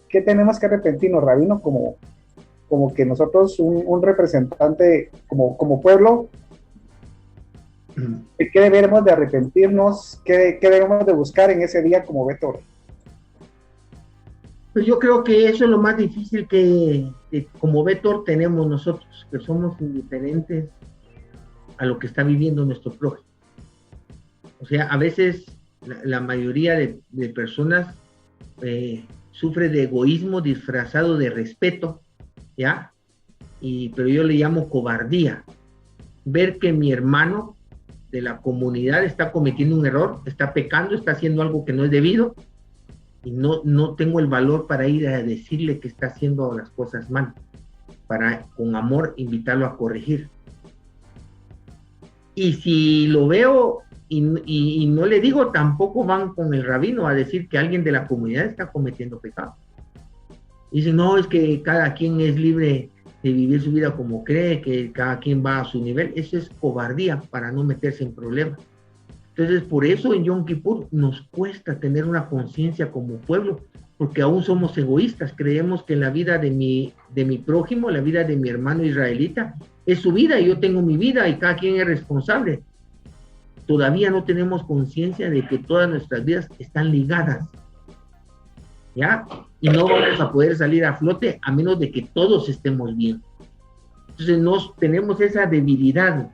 ¿qué tenemos que arrepentirnos, Rabino? Como que nosotros, un representante, como pueblo, ¿qué debemos de arrepentirnos? ¿Qué debemos de buscar en ese día como Betor? Pues yo creo que eso es lo más difícil que como Betor tenemos nosotros, que somos indiferentes a lo que está viviendo nuestro prójimo. O sea, a veces la mayoría de personas sufre de egoísmo disfrazado de respeto, ¿ya? Pero yo le llamo cobardía. Ver que mi hermano de la comunidad está cometiendo un error, está pecando, está haciendo algo que no es debido, y no tengo el valor para ir a decirle que está haciendo las cosas mal, para con amor invitarlo a corregir. Y si lo veo y no le digo, tampoco van con el rabino a decir que alguien de la comunidad está cometiendo pecado. Dicen, no, es que cada quien es libre de vivir su vida como cree, que cada quien va a su nivel. Eso es cobardía para no meterse en problemas. Entonces, por eso en Yom Kippur nos cuesta tener una conciencia como pueblo, porque aún somos egoístas. Creemos que la vida de mi prójimo, la vida de mi hermano israelita, es su vida y yo tengo mi vida y cada quien es responsable. Todavía no tenemos conciencia de que todas nuestras vidas están ligadas, ¿ya? Y no vamos a poder salir a flote a menos de que todos estemos bien. Entonces tenemos esa debilidad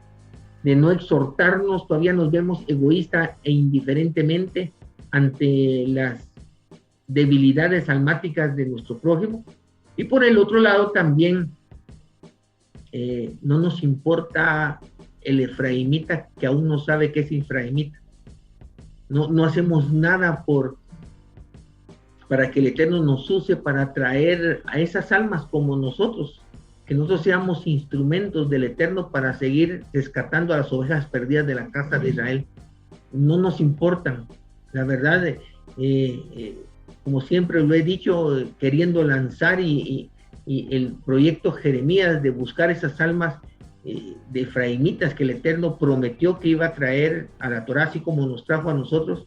de no exhortarnos, todavía nos vemos egoísta e indiferentemente ante las debilidades almáticas de nuestro prójimo. Y por el otro lado también no nos importa el efraimita que aún no sabe qué es efraimita. No hacemos nada para que el Eterno nos use para atraer a esas almas como nosotros, que nosotros seamos instrumentos del Eterno para seguir rescatando a las ovejas perdidas de la casa de Israel. No nos importan, la verdad, como siempre lo he dicho, queriendo lanzar y el proyecto Jeremías de buscar esas almas de efraimitas que el Eterno prometió que iba a traer a la Torá, así como nos trajo a nosotros,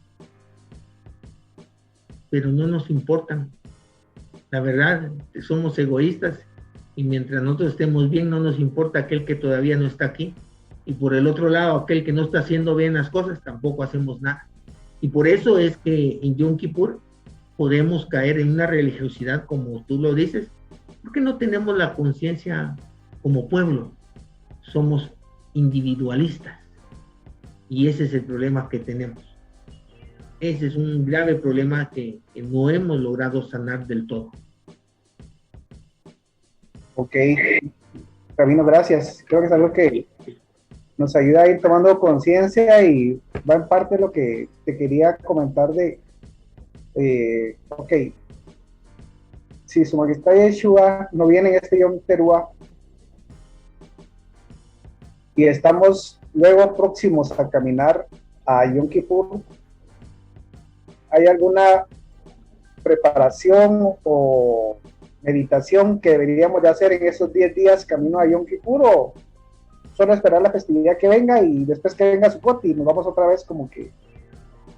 pero no nos importan. La verdad, somos egoístas y mientras nosotros estemos bien no nos importa aquel que todavía no está aquí, y por el otro lado aquel que no está haciendo bien las cosas tampoco hacemos nada. Y por eso es que en Yom Kippur podemos caer en una religiosidad como tú lo dices, porque no tenemos la conciencia como pueblo, somos individualistas y ese es el problema que tenemos. Ese es un grave problema que no hemos logrado sanar del todo. Ok, Rabino, gracias. Creo que es algo que nos ayuda a ir tomando conciencia y va en parte de lo que te quería comentar de, ok, si Su Majestad Yeshua no viene en este Yom Teruah y estamos luego próximos a caminar a Yom Kippur, ¿hay alguna preparación o meditación que deberíamos de hacer en esos 10 días camino a Yom Kippur, o solo esperar la festividad que venga y después que venga Sukkot y nos vamos otra vez como que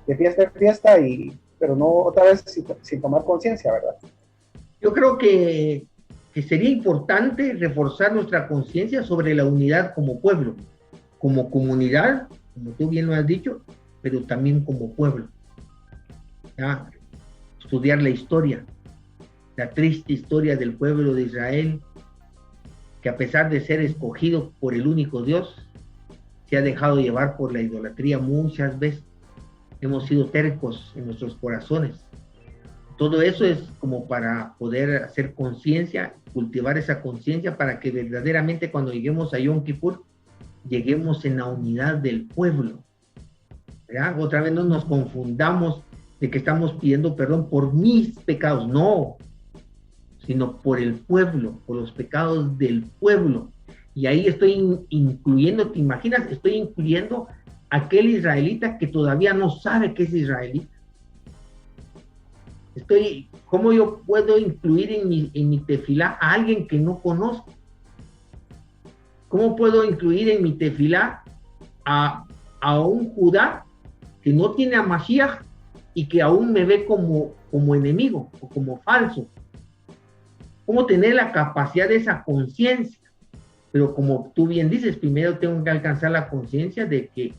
de fiesta en fiesta, pero no otra vez sin tomar conciencia, ¿verdad? Yo creo que sería importante reforzar nuestra conciencia sobre la unidad como pueblo, como comunidad, como tú bien lo has dicho, pero también como pueblo. ¿Ya? Estudiar la historia, la triste historia del pueblo de Israel, que a pesar de ser escogido por el único Dios, se ha dejado llevar por la idolatría muchas veces. Hemos sido tercos en nuestros corazones. Todo eso es como para poder hacer conciencia, cultivar esa conciencia para que verdaderamente cuando lleguemos a Yom Kippur, lleguemos en la unidad del pueblo. ¿Verdad? Otra vez no nos confundamos de que estamos pidiendo perdón por mis pecados, no, sino por el pueblo, por los pecados del pueblo. Y ahí estoy incluyendo, ¿te imaginas? Estoy incluyendo a aquel israelita que todavía no sabe que es israelita. ¿Cómo yo puedo incluir en mi tefilá a alguien que no conozco? ¿Cómo puedo incluir en mi tefilá a un Judá que no tiene a Mashiach y que aún me ve como enemigo o como falso? ¿Cómo tener la capacidad de esa conciencia? Pero como tú bien dices, primero tengo que alcanzar la conciencia de que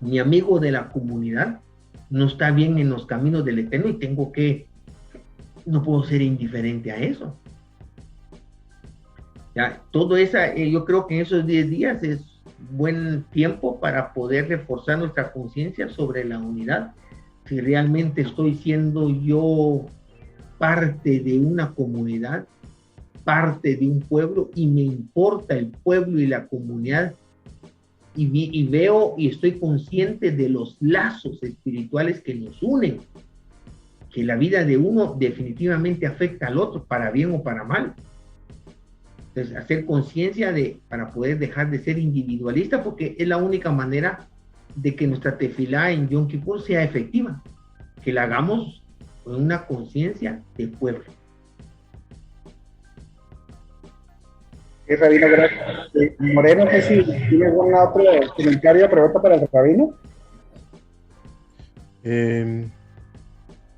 mi amigo de la comunidad no está bien en los caminos del Eterno y no puedo ser indiferente a eso. Ya, todo eso, yo creo que en esos 10 días buen tiempo para poder reforzar nuestra conciencia sobre la unidad. Si realmente estoy siendo yo parte de una comunidad, parte de un pueblo, y me importa el pueblo y la comunidad, y veo y estoy consciente de los lazos espirituales que nos unen, que la vida de uno definitivamente afecta al otro, para bien o para mal. Entonces, hacer conciencia para poder dejar de ser individualista, porque es la única manera de que nuestra tefilá en Yom Kippur sea efectiva, que la hagamos con una conciencia de pueblo. Rabino, gracias. Moreno, no sé si tiene algún otro comentario o pregunta para el Rabino.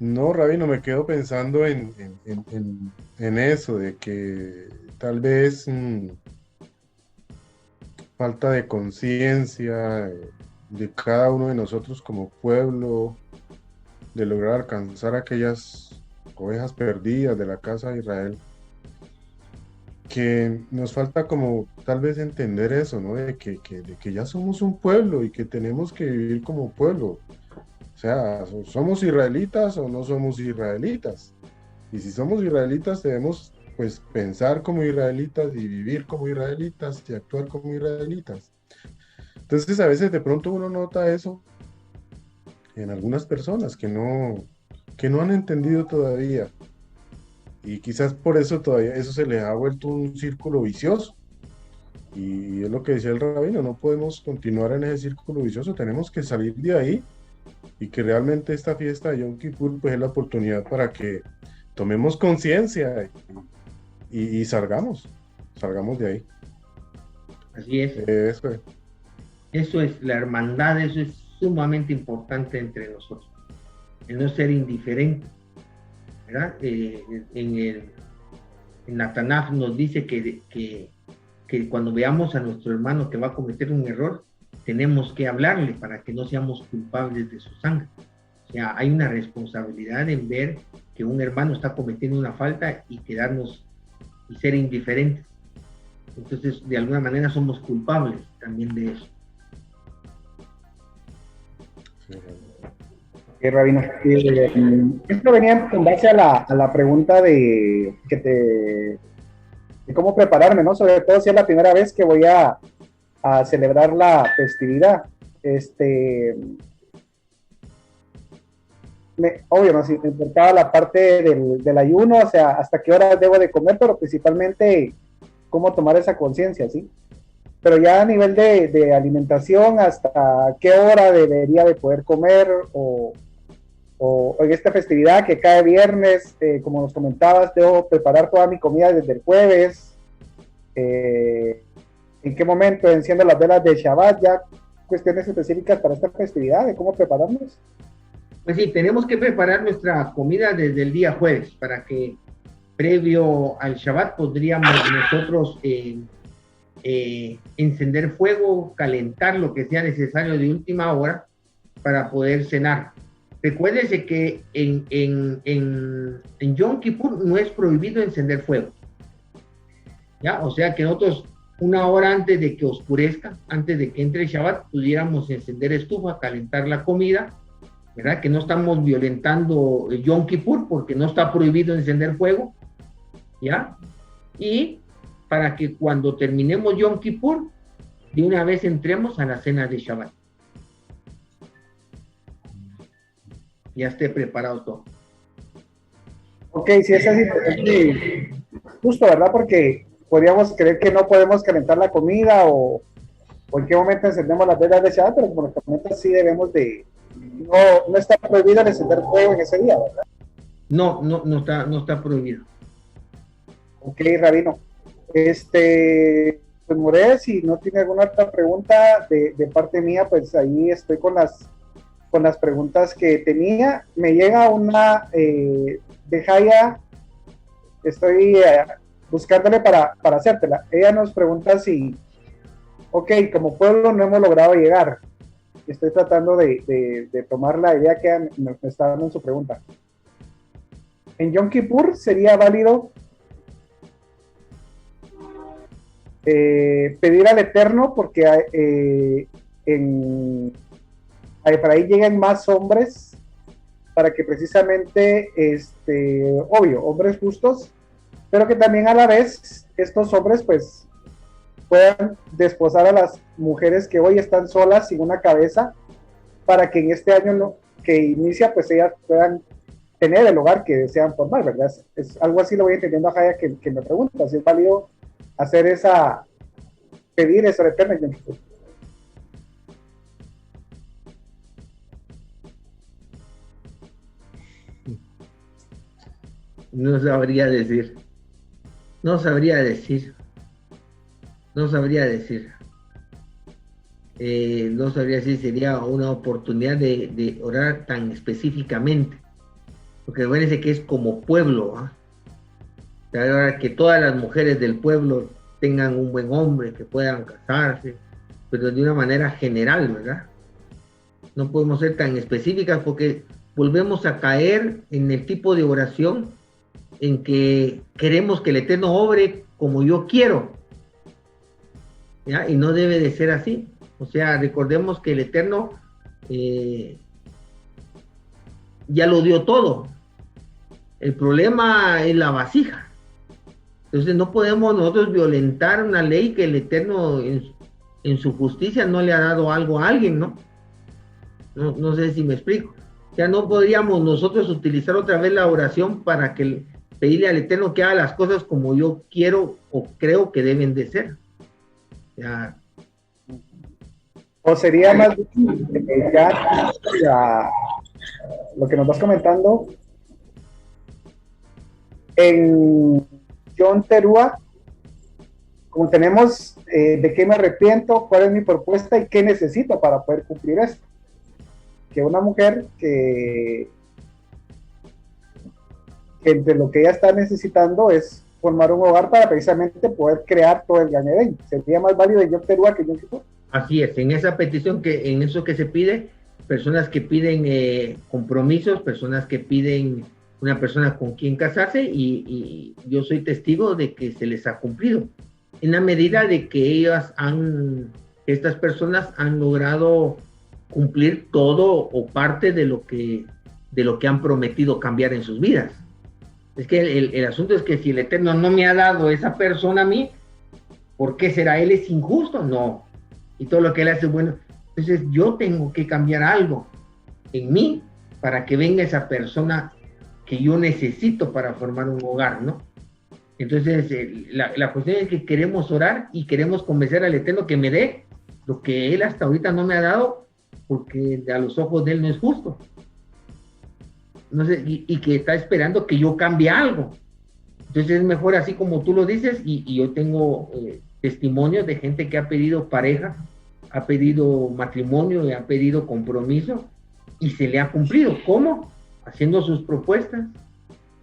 No, Rabino, me quedo pensando en eso, de que tal vez falta de conciencia de cada uno de nosotros como pueblo, de lograr alcanzar aquellas ovejas perdidas de la casa de Israel, que nos falta como tal vez entender eso, ¿no? De que ya somos un pueblo y que tenemos que vivir como pueblo. O sea, ¿somos israelitas o no somos israelitas? Y si somos israelitas, debemos pues pensar como israelitas y vivir como israelitas y actuar como israelitas. Entonces a veces de pronto uno nota eso en algunas personas que no han entendido todavía. Y quizás por eso todavía eso se les ha vuelto un círculo vicioso. Y es lo que decía el rabino, no podemos continuar en ese círculo vicioso, tenemos que salir de ahí, y que realmente esta fiesta de Yom Kippur pues es la oportunidad para que tomemos conciencia y salgamos de ahí. Así es. Eso es. Eso es la hermandad, eso es sumamente importante entre nosotros. El no ser indiferente, ¿verdad? En la Tanaj nos dice que cuando veamos a nuestro hermano que va a cometer un error, tenemos que hablarle para que no seamos culpables de su sangre. O sea, hay una responsabilidad en ver que un hermano está cometiendo una falta y quedarnos y ser indiferentes. Entonces, de alguna manera somos culpables también de eso. Rabino, esto venía en base a la pregunta de cómo prepararme, ¿no? Sobre todo si es la primera vez que voy a celebrar la festividad. Obvio, ¿no? Si me importaba la parte del ayuno, o sea, hasta qué hora debo de comer, pero principalmente cómo tomar esa conciencia, ¿sí? Pero ya a nivel de alimentación, hasta qué hora debería de poder comer, o en esta festividad que cae viernes, como nos comentabas, debo preparar toda mi comida desde el jueves. ¿En qué momento enciendo las velas de Shabbat? Ya cuestiones específicas para esta festividad, de cómo prepararnos. Pues sí, tenemos que preparar nuestra comida desde el día jueves, para que previo al Shabbat podríamos nosotros encender fuego, calentar lo que sea necesario de última hora para poder cenar. Recuérdese que en Yom Kippur no es prohibido encender fuego, ¿ya? O sea que nosotros, una hora antes de que oscurezca, antes de que entre el Shabbat, pudiéramos encender estufa, calentar la comida, ¿verdad? Que no estamos violentando Yom Kippur porque no está prohibido encender fuego, ¿ya? Y para que cuando terminemos Yom Kippur, de una vez entremos a la cena de Shabbat. Ya esté preparado todo. Ok, si es así, justo, ¿verdad? Porque podríamos creer que no podemos calentar la comida, o en qué momento encendemos las velas de Shabbat, pero como nos comentas, sí debemos de... No está prohibido encender fuego en ese día, ¿verdad? No está prohibido. Ok, Rabino. Pues Moré, si no tiene alguna otra pregunta de parte mía, pues ahí estoy con las preguntas que tenía. Me llega una de Jaya, estoy buscándole para hacértela. Ella nos pregunta si, ok, como pueblo no hemos logrado llegar. Estoy tratando de tomar la idea que me está dando en su pregunta. ¿En Yom Kippur sería válido pedir al Eterno, porque para ahí llegan más hombres, para que precisamente, obvio, hombres justos, pero que también a la vez estos hombres pues puedan desposar a las mujeres que hoy están solas sin una cabeza, para que en este año que inicia pues ellas puedan tener el hogar que desean formar, ¿verdad? Es algo así, lo voy entendiendo a Jaya que me pregunta si es válido hacer pedir eso al Eterno. No sabría decir. No sabría decir. No sabría decir si sería una oportunidad de orar tan específicamente. Porque acuérdense que es como pueblo, ¿eh? Ahora que todas las mujeres del pueblo tengan un buen hombre, que puedan casarse, pero de una manera general, ¿verdad? No podemos ser tan específicas porque volvemos a caer en el tipo de oración en que queremos que el Eterno obre como yo quiero, ¿ya? Y no debe de ser así. O sea, recordemos que el Eterno ya lo dio todo. El problema es la vasija. Entonces no podemos nosotros violentar una ley que el Eterno en su justicia no le ha dado algo a alguien, ¿no? No sé si me explico. O sea, no podríamos nosotros utilizar otra vez la oración para pedirle al Eterno que haga las cosas como yo quiero o creo que deben de ser. Ya. O sería más ya lo que nos vas comentando en John Terúa, como tenemos de qué me arrepiento, cuál es mi propuesta y qué necesito para poder cumplir esto. Que una mujer que entre lo que ella está necesitando es formar un hogar para precisamente poder crear todo el Gan Edén. Sería más válido de John Terúa que John Kippur. Así es, en esa petición, en eso que se pide, personas que piden compromisos, personas que piden una persona con quien casarse, y yo soy testigo de que se les ha cumplido, en la medida de que estas personas han logrado cumplir todo o parte de lo que han prometido cambiar en sus vidas. Es que el asunto es que si el Eterno no me ha dado esa persona a mí, ¿por qué será? ¿Él es injusto? No. Y todo lo que él hace es bueno. Entonces yo tengo que cambiar algo en mí para que venga esa persona que yo necesito para formar un hogar, ¿no? Entonces la cuestión es que queremos orar y queremos convencer al Eterno que me dé lo que él hasta ahorita no me ha dado, porque a los ojos de él no es justo. No sé, y que está esperando que yo cambie algo. Entonces es mejor así como tú lo dices, y yo tengo testimonios de gente que ha pedido pareja, ha pedido matrimonio y ha pedido compromiso y se le ha cumplido. ¿Cómo? Haciendo sus propuestas,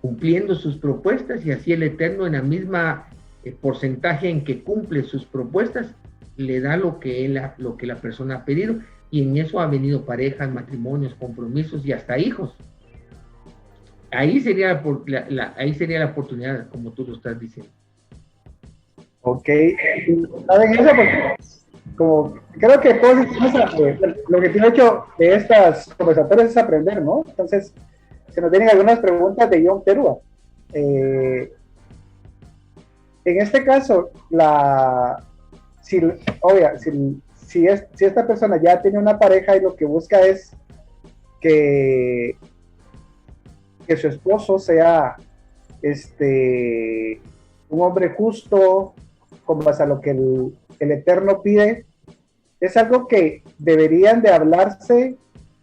cumpliendo sus propuestas, y así el Eterno en la misma porcentaje en que cumple sus propuestas le da lo que la persona ha pedido, y en eso ha venido parejas, matrimonios, compromisos y hasta hijos. Ahí sería la oportunidad, como tú lo estás diciendo. Ok, ¿saben eso? Porque como creo que lo que tiene hecho de estas conversatorias es aprender, ¿no? Entonces, se nos tienen algunas preguntas de John Terúa. En este caso, si esta persona ya tiene una pareja y lo que busca es que su esposo sea un hombre justo, con base a lo que el Eterno pide, es algo que deberían de hablarse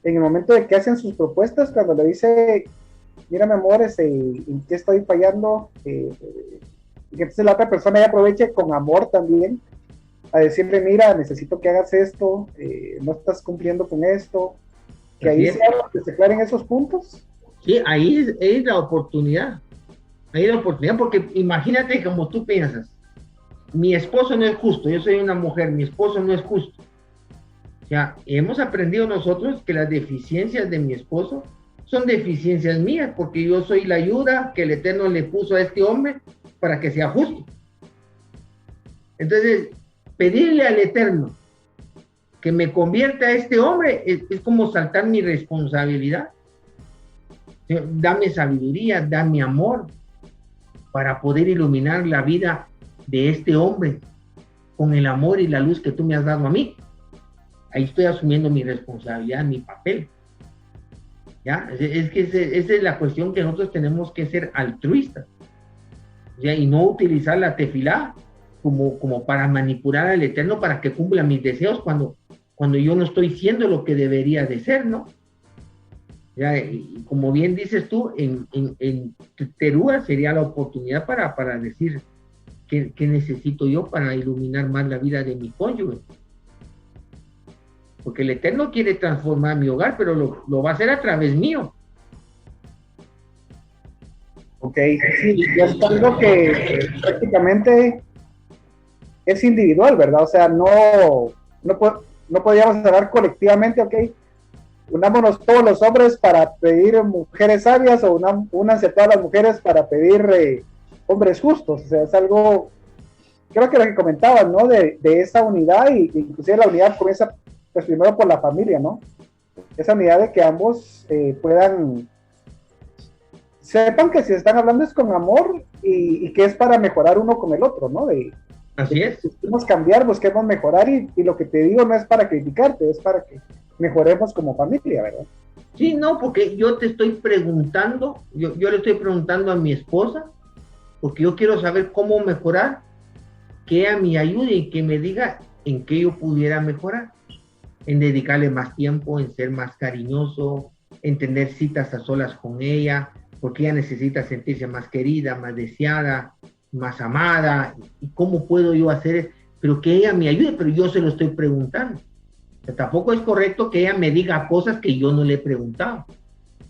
en el momento de que hacen sus propuestas, cuando le dice, mira mi amor, ¿en qué estoy fallando? Y que entonces la otra persona ya aproveche con amor también a decirle, mira, necesito que hagas esto, no estás cumpliendo con esto, que ahí se aclaren esos puntos. Sí, ahí es la oportunidad. Ahí es la oportunidad, porque imagínate como tú piensas, mi esposo no es justo, yo soy una mujer, mi esposo no es justo. O sea, hemos aprendido nosotros que las deficiencias de mi esposo son deficiencias mías, porque yo soy la ayuda que el Eterno le puso a este hombre para que sea justo. Entonces, pedirle al Eterno que me convierta a este hombre es como saltar mi responsabilidad. Dame sabiduría, dame amor para poder iluminar la vida de este hombre con el amor y la luz que tú me has dado a mí. Ahí estoy asumiendo mi responsabilidad, mi papel. ¿Ya? Es que esa es la cuestión, que nosotros tenemos que ser altruistas, ¿ya? Y no utilizar la tefilá como para manipular al Eterno para que cumpla mis deseos cuando yo no estoy siendo lo que debería de ser, ¿no? Ya, y como bien dices tú, en Terúa sería la oportunidad para decir qué necesito yo para iluminar más la vida de mi cónyuge. Porque el Eterno quiere transformar mi hogar, pero lo va a hacer a través mío. Ok, sí, es algo que prácticamente es individual, ¿verdad? O sea, no podríamos hablar colectivamente, ok, unámonos todos los hombres para pedir mujeres sabias, o únanse todas las mujeres para pedir hombres justos. O sea, es algo, creo que lo que comentaban, ¿no? De esa unidad, y inclusive la unidad comienza pues primero por la familia, ¿no? Esa unidad de que ambos sepan que si se están hablando es con amor, y que es para mejorar uno con el otro, ¿no? Así es. Busquemos cambiar, busquemos mejorar, y lo que te digo no es para criticarte, es para que mejoremos como familia, ¿verdad? Sí, no, porque yo te estoy preguntando, yo le estoy preguntando a mi esposa, porque yo quiero saber cómo mejorar, que ella me ayude y que me diga en qué yo pudiera mejorar, en dedicarle más tiempo, en ser más cariñoso, en tener citas a solas con ella, porque ella necesita sentirse más querida, más deseada, más amada. ¿Y cómo puedo yo hacer eso? Pero que ella me ayude, pero yo se lo estoy preguntando. O sea, tampoco es correcto que ella me diga cosas que yo no le he preguntado,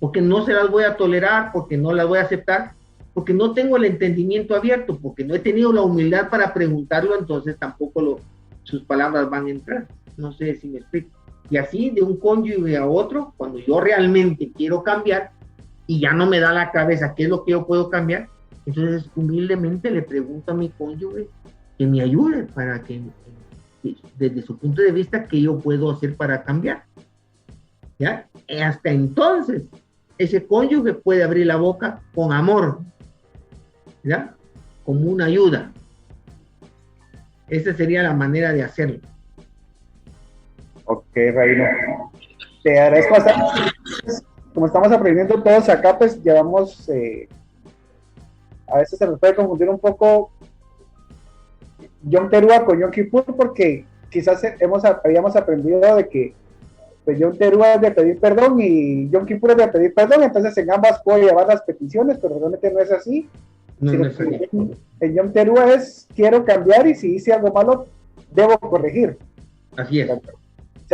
porque no se las voy a tolerar, porque no las voy a aceptar, porque no tengo el entendimiento abierto, porque no he tenido la humildad para preguntarlo. Entonces tampoco sus palabras van a entrar. No sé si me explico. Y así, de un cónyuge a otro, cuando yo realmente quiero cambiar y ya no me da la cabeza qué es lo que yo puedo cambiar, entonces humildemente le pregunto a mi cónyuge que me ayude para que, desde su punto de vista, qué yo puedo hacer para cambiar. ¿Ya? Hasta entonces, ese cónyuge puede abrir la boca con amor, ¿ya? Como una ayuda. Esa sería la manera de hacerlo. Ok, Rabino. Te agradezco bastante. Como estamos aprendiendo todos acá, pues llevamos, a veces se nos puede confundir un poco Yom Teruah con Yom Kippur, porque quizás habíamos aprendido de que pues Yom Teruah es de pedir perdón y Yom Kippur es de pedir perdón, entonces en ambas puedo llevar las peticiones, pero realmente no es así. No es así. El Yom Teruah es quiero cambiar, y si hice algo malo, debo corregir. Así es. O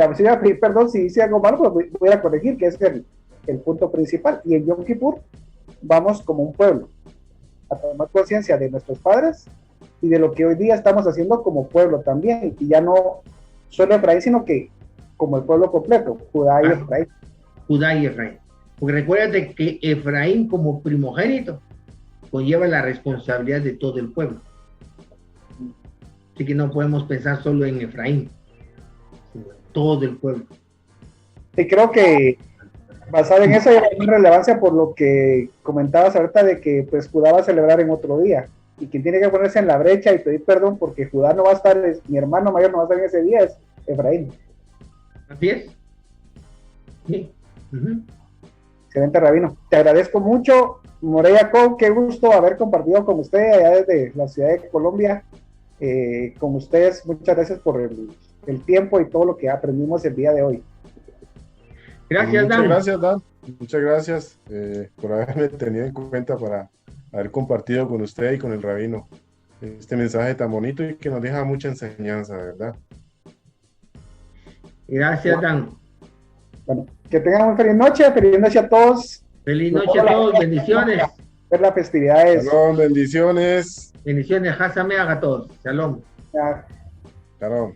sea, si voy a pedir perdón si hice algo malo, pues voy a corregir, que es el punto principal. Y en Yom Kippur vamos como un pueblo a tomar conciencia de nuestros padres y de lo que hoy día estamos haciendo como pueblo también, y ya no solo Efraín, sino que como el pueblo completo, Judá y Efraín. Judá y Efraín. Porque recuérdate que Efraín, como primogénito, conlleva la responsabilidad de todo el pueblo. Así que no podemos pensar solo en Efraín, sino en todo el pueblo. Y creo que basado en eso hay relevancia por lo que comentabas ahorita, de que pues Judá va a celebrar en otro día, y quien tiene que ponerse en la brecha y pedir perdón porque Judá no va a estar, mi hermano mayor no va a estar en ese día, es Efraín. Así es. Sí. Excelente, Rabino. Te agradezco mucho, Moreya Co. Qué gusto haber compartido con usted allá desde la ciudad de Colombia. Con ustedes, muchas gracias por el tiempo y todo lo que aprendimos el día de hoy. Gracias, Dan. Muchas gracias, Dan. Muchas gracias por haberme tenido en cuenta para haber compartido con usted y con el Rabino este mensaje tan bonito y que nos deja mucha enseñanza, ¿verdad? Gracias, Dan. Bueno, que tengan una feliz noche a todos. Feliz noche a todos, bendiciones. Ver las festividades. Shalom, bendiciones. Bendiciones, Hazame a todos. Shalom. Ya. Shalom.